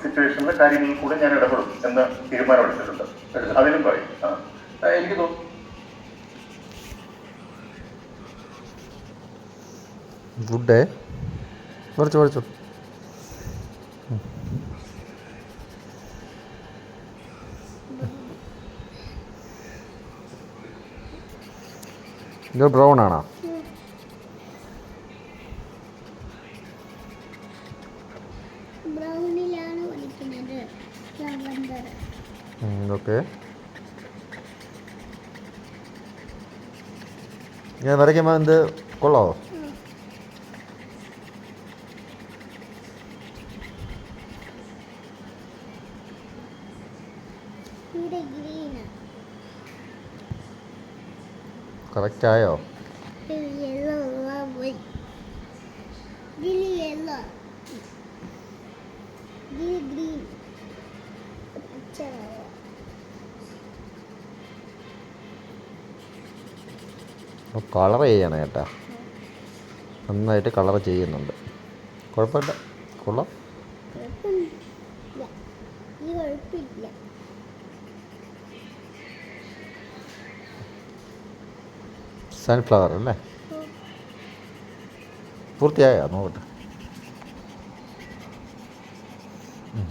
സിറ്റുവേഷനിലെ കാര്യങ്ങളിൽ കൂടെ ഞാൻ ഇടപെടും എന്ന് തീരുമാനമെടുത്തിട്ടുണ്ട്. അതിലും പറയും. എനിക്ക് തോന്നുന്നു ഫുഡേ കുറച്ച് കുറച്ചു ഇത് ബ്രൗൺ ആണോ? ഓക്കെ. ഞാൻ വരയ്ക്കുമ്പോൾ എന്ത് കൊള്ളാവോ? കറക്റ്റായോ? കളർ ചെയ്യണം ചേട്ടാ, നന്നായിട്ട് കളർ ചെയ്യുന്നുണ്ട്. കുഴപ്പമില്ല, കൊള്ളാം. സൺഫ്ലവർ അല്ലേ? പൂർത്തിയായോ? നോക്കട്ടെ.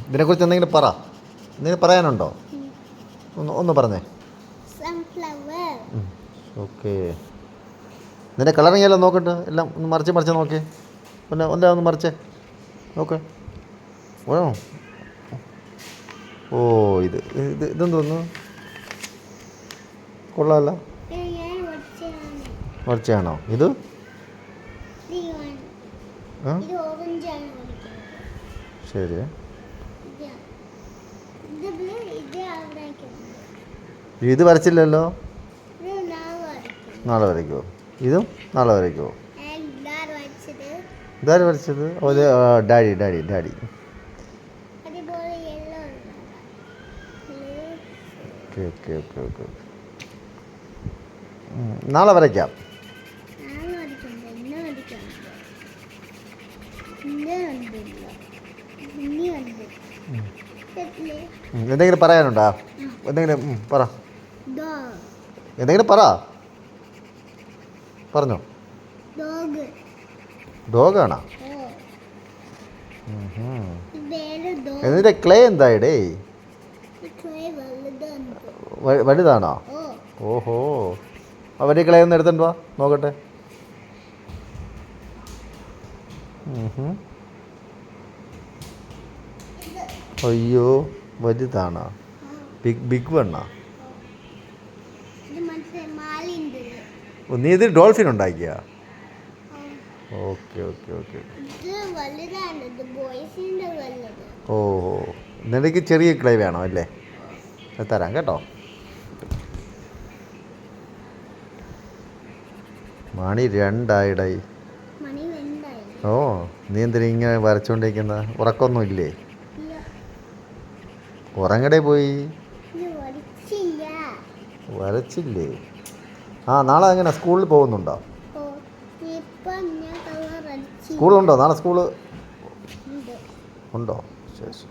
ഇതിനെക്കുറിച്ച് എന്തെങ്കിലും എന്തെങ്കിലും പറയാനുണ്ടോ? ഒന്ന് പറഞ്ഞേ. ഓക്കെ. നിന്റെ കളറിങ് എല്ലാം നോക്കട്ടെ, എല്ലാം ഒന്ന് മറിച്ച് നോക്കിയേ. ഒന്ന് മറിച്ചേ നോക്ക്. ഓ ഇതെന്തോന്നു? കൊള്ളാമല്ലോ. മറിച്ചാണോ ഇത്? ശരി. ഇത് വരച്ചില്ലല്ലോ. നാളെ വരയ്ക്കുമോ? ഇതും നാളെ വരയ്ക്കുമോ? ഇതാര് വരച്ചത്? ഡാഡി. ഓക്കെ. നാളെ വരയ്ക്കാം. എന്തെങ്കിലും പറയാനുണ്ടോ? എന്തെങ്കിലും പറ. എന്തെങ്കിലും പറഞ്ഞോ. ഡോഗാണോ? എന്നിട്ട് ക്ലേ എന്തായിടേ? വലുതാണോ? ഓഹോ. അവരുടെ ക്ലേ ഒന്ന് എടുത്തിട്ട് വാ നോക്കട്ടെ. അയ്യോ, വലുതാണോ? ബിഗ് വണ്ണാ? നീ ഇത് ഡോൾഫിൻ ഉണ്ടാക്കിയ? ഓക്കെ. ഓഹോ. നിനക്ക് ചെറിയ ക്ലേ വേണോ അല്ലേ? തരാം കേട്ടോ. മണി 2 ആയിടായി. ഓ, നീ എന്തിനാ ഇങ്ങനെ വരച്ചോണ്ടിരിക്കുന്ന? ഉറക്കമൊന്നും ഇല്ലേ? ഉറങ്ങടെ പോയി. വരച്ചില്ലേ? നാളെ എങ്ങനെ സ്കൂളിൽ പോകുന്നുണ്ടോ? സ്കൂളുണ്ടോ നാളെ? സ്കൂള് ഉണ്ടോ? ശരി.